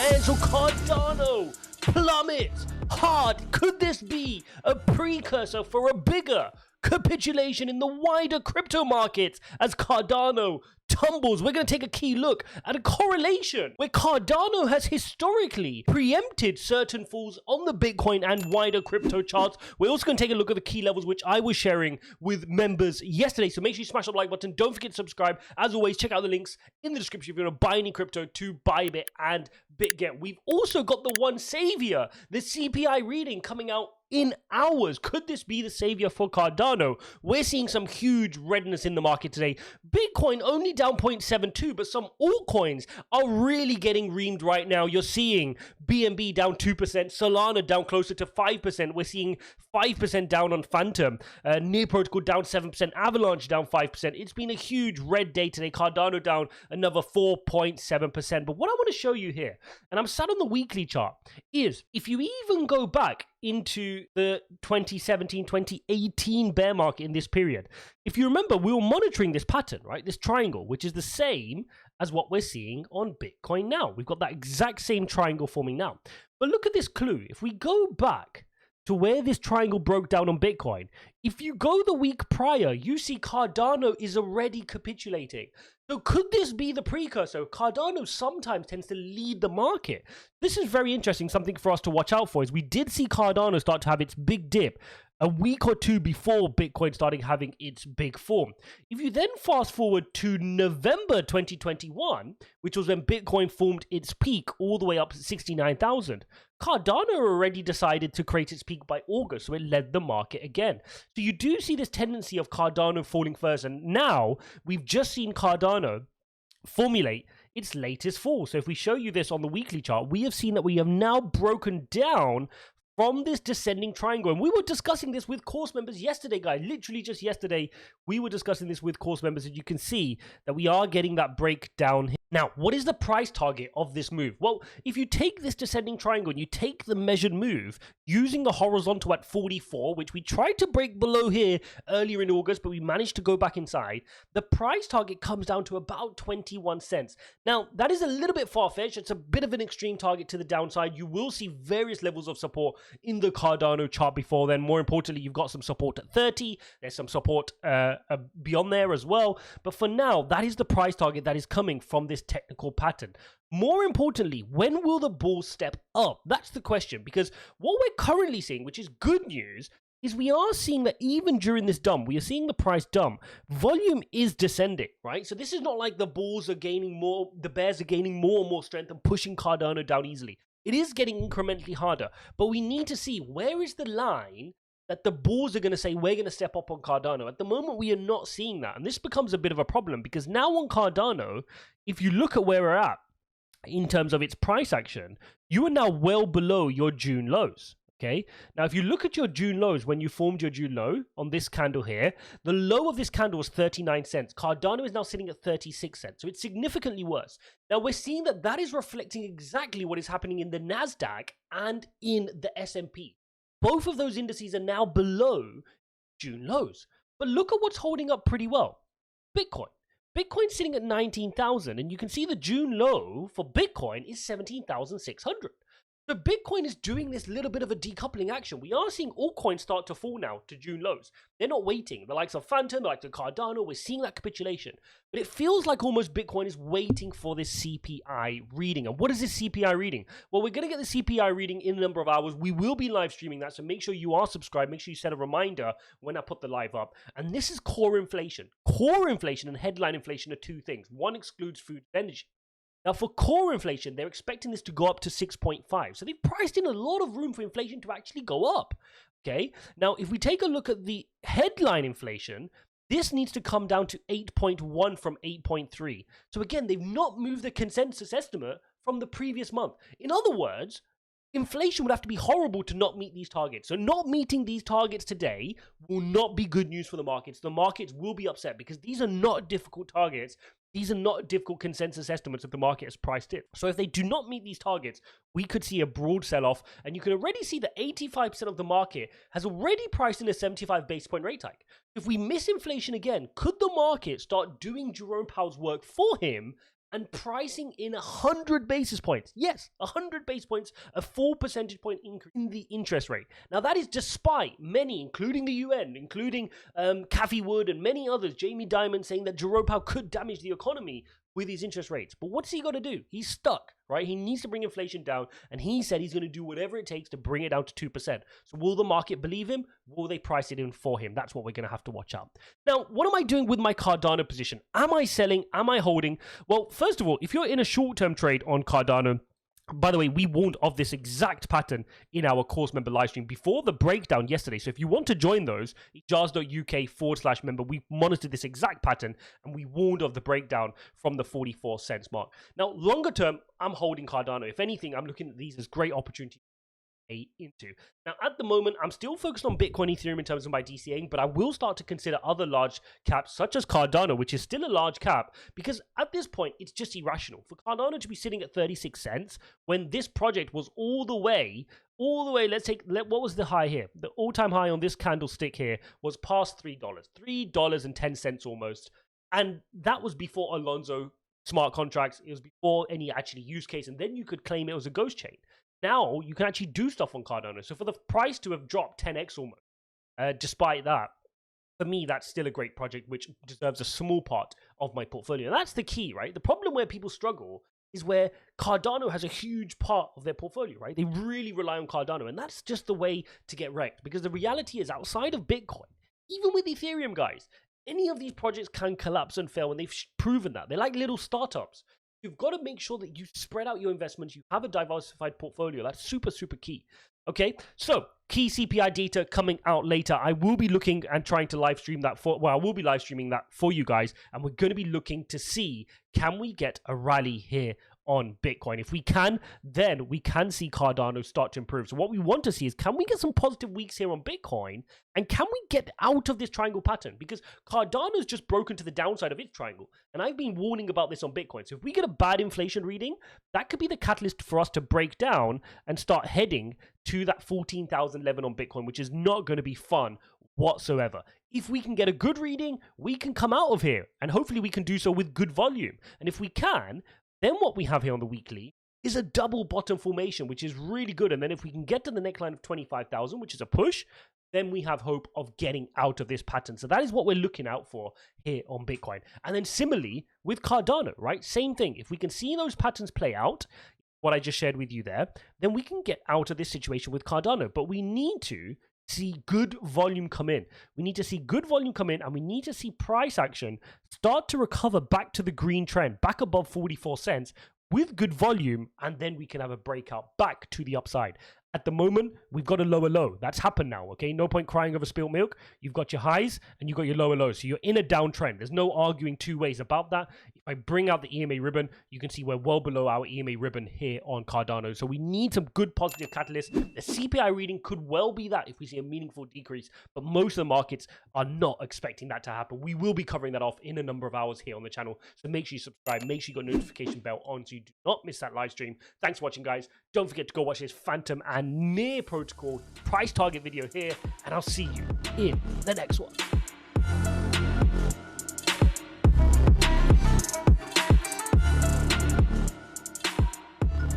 man. So Cardano plummets hard. Could this be a precursor for a bigger capitulation in the wider crypto markets as Cardano tumbles? We're going to take a key look at a correlation where Cardano has historically preempted certain falls on the Bitcoin and wider crypto charts. We're also going to take a look at the key levels, which I was sharing with members yesterday. So make sure you smash that like button. Don't forget to subscribe. As always, check out the links in the description if you want to buy any crypto to Bybit and BitGet. We've also got the one savior, the CPI reading coming out in hours. Could this be the savior for Cardano? We're seeing some huge redness in the market today. Bitcoin only down 0.72, but some altcoins are really getting reamed right now. You're seeing BNB down 2%, Solana down closer to 5%. We're seeing 5% down on Phantom, Near Protocol down 7%, Avalanche down 5%. It's been a huge red day today. Cardano down another 4.7%. But what I want to show you here, and I'm sat on the weekly chart, is if you even go back into the 2017, 2018 bear market in this period, if you remember, we were monitoring this pattern, right? This triangle, which is the same as what we're seeing on Bitcoin now. We've got that exact same triangle forming now. But look at this clue. If we go back to where this triangle broke down on Bitcoin, if you go the week prior, you see Cardano is already capitulating. So could this be the precursor? Cardano sometimes tends to lead the market. This is very interesting. Something for us to watch out for is we did see Cardano start to have its big dip a week or two before Bitcoin started having its big form. If you then fast forward to November 2021, which was when Bitcoin formed its peak all the way up to 69,000, Cardano already decided to create its peak by August, so it led the market again. So you do see this tendency of Cardano falling first, and now we've just seen Cardano formulate its latest fall. So if we show you this on the weekly chart, we have seen that we have now broken down from this descending triangle. And we were discussing this with course members yesterday, guys. Literally just yesterday, we were discussing this with course members, and you can see that we are getting that breakdown here. Now, what is the price target of this move? Well, if you take this descending triangle and you take the measured move using the horizontal at 44, which we tried to break below here earlier in August, but we managed to go back inside, the price target comes down to about 21 cents. Now, that is a little bit far-fetched. It's a bit of an extreme target to the downside. You will see various levels of support in the Cardano chart before then. More importantly, you've got some support at 30. There's some support beyond there as well. But for now, that is the price target that is coming from this technical pattern. More importantly, when will the bulls step up? That's the question, because what we're currently seeing, which is good news, is we are seeing that even during this dump, we are seeing the price dump, volume is descending, right? So this is not like the bulls are gaining more, the bears are gaining more and more strength and pushing Cardano down easily. It is getting incrementally harder, but we need to see where is the line that the bulls are going to say, we're going to step up on Cardano. At the moment, we are not seeing that. And this becomes a bit of a problem because now on Cardano, if you look at where we're at in terms of its price action, you are now well below your June lows. Okay. Now, if you look at your June lows, when you formed your June low on this candle here, the low of this candle was 39 cents. Cardano is now sitting at 36 cents. So it's significantly worse. Now, we're seeing that that is reflecting exactly what is happening in the NASDAQ and in the S&P. Both of those indices are now below June lows. But look at what's holding up pretty well. Bitcoin. Bitcoin's sitting at 19,000, and you can see the June low for Bitcoin is 17,600. So Bitcoin is doing this little bit of a decoupling action. We are seeing altcoins start to fall now to June lows. They're not waiting. The likes of Phantom, the likes of Cardano, we're seeing that capitulation. But it feels like almost Bitcoin is waiting for this CPI reading. And what is this CPI reading? Well, we're going to get the CPI reading in a number of hours. We will be live streaming that, so make sure you are subscribed. Make sure you set a reminder when I put the live up. And this is core inflation. Core inflation and headline inflation are two things. One excludes food and energy. Now, for core inflation, they're expecting this to go up to 6.5. So they've priced in a lot of room for inflation to actually go up. Okay. Now, if we take a look at the headline inflation, this needs to come down to 8.1 from 8.3. So again, they've not moved the consensus estimate from the previous month. In other words, inflation would have to be horrible to not meet these targets. So not meeting these targets today will not be good news for the markets. The markets will be upset because these are not difficult targets. These are not difficult consensus estimates that the market has priced in. So if they do not meet these targets, we could see a broad sell-off. And you can already see that 85% of the market has already priced in a 75 basis point rate hike. If we miss inflation again, could the market start doing Jerome Powell's work for him and pricing in 100 basis points. Yes, 100 basis points, a 4 percentage point increase in the interest rate. Now, that is despite many, including the UN, including Cathie Wood and many others, Jamie Dimon, saying that Jerome Powell could damage the economy with his interest rates. But what's he got to do? He's stuck, right? He needs to bring inflation down, and he said he's going to do whatever it takes to bring it down to 2%. So will the market believe him? Will they price it in for him? That's what we're going to have to watch out. Now, what am I doing with my Cardano position? Am I selling? Am I holding? Well, first of all, if you're in a short-term trade on Cardano, by the way, we warned of this exact pattern in our course member live stream before the breakdown yesterday. So if you want to join those, ijaz.uk/member, we monitored this exact pattern and we warned of the breakdown from the 44 cents mark. Now, longer term, I'm holding Cardano. If anything, I'm looking at these as great opportunities into. Now, at the moment, I'm still focused on Bitcoin, Ethereum in terms of my DCAing, but I will start to consider other large caps such as Cardano, which is still a large cap, because at this point, it's just irrational for Cardano to be sitting at 36 cents when this project was all the way, what was the high here? The all-time high on this candlestick here was past $3, $3.10 almost. And that was before Alonzo smart contracts. It was before any actually use case, and then you could claim it was a ghost chain. Now, you can actually do stuff on Cardano. So for the price to have dropped 10x almost, despite that, for me, that's still a great project, which deserves a small part of my portfolio. And that's the key, right? The problem where people struggle is where Cardano has a huge part of their portfolio, right? They really rely on Cardano. And that's just the way to get wrecked. Because the reality is, outside of Bitcoin, even with Ethereum, guys, any of these projects can collapse and fail, and they've proven that. They're like little startups. You've got to make sure that you spread out your investments. You have a diversified portfolio. That's super, super key. Okay, so key CPI data coming out later. I will be looking and trying to live stream that I will be live streaming that for you guys. And we're going to be looking to see, can we get a rally here on Bitcoin? If we can, then we can see Cardano start to improve. So what we want to see is, can we get some positive weeks here on Bitcoin? And can we get out of this triangle pattern? Because Cardano's just broken to the downside of its triangle. And I've been warning about this on Bitcoin. So if we get a bad inflation reading, that could be the catalyst for us to break down and start heading to that 14,000 level on Bitcoin, which is not going to be fun whatsoever. If we can get a good reading, we can come out of here. And hopefully we can do so with good volume. And if we can, then what we have here on the weekly is a double bottom formation, which is really good. And then if we can get to the neckline of 25,000, which is a push, then we have hope of getting out of this pattern. So that is what we're looking out for here on Bitcoin. And then similarly with Cardano, right? Same thing. If we can see those patterns play out, what I just shared with you there, then we can get out of this situation with Cardano. But we need to see good volume come in. We need to see good volume come in, and we need to see price action start to recover back to the green trend, back above 44 cents with good volume, and then we can have a breakout back to the upside. At the moment, we've got a lower low. That's happened now, okay? No point crying over spilt milk. You've got your highs and you've got your lower lows. So you're in a downtrend. There's no arguing two ways about that. If I bring out the EMA ribbon, you can see we're well below our EMA ribbon here on Cardano. So we need some good positive catalysts. The CPI reading could well be that if we see a meaningful decrease, but most of the markets are not expecting that to happen. We will be covering that off in a number of hours here on the channel. So make sure you subscribe. Make sure you got a notification bell on so you do not miss that live stream. Thanks for watching, guys. Don't forget to go watch this Phantom and Near Protocol price target video here, and I'll see you in the next one.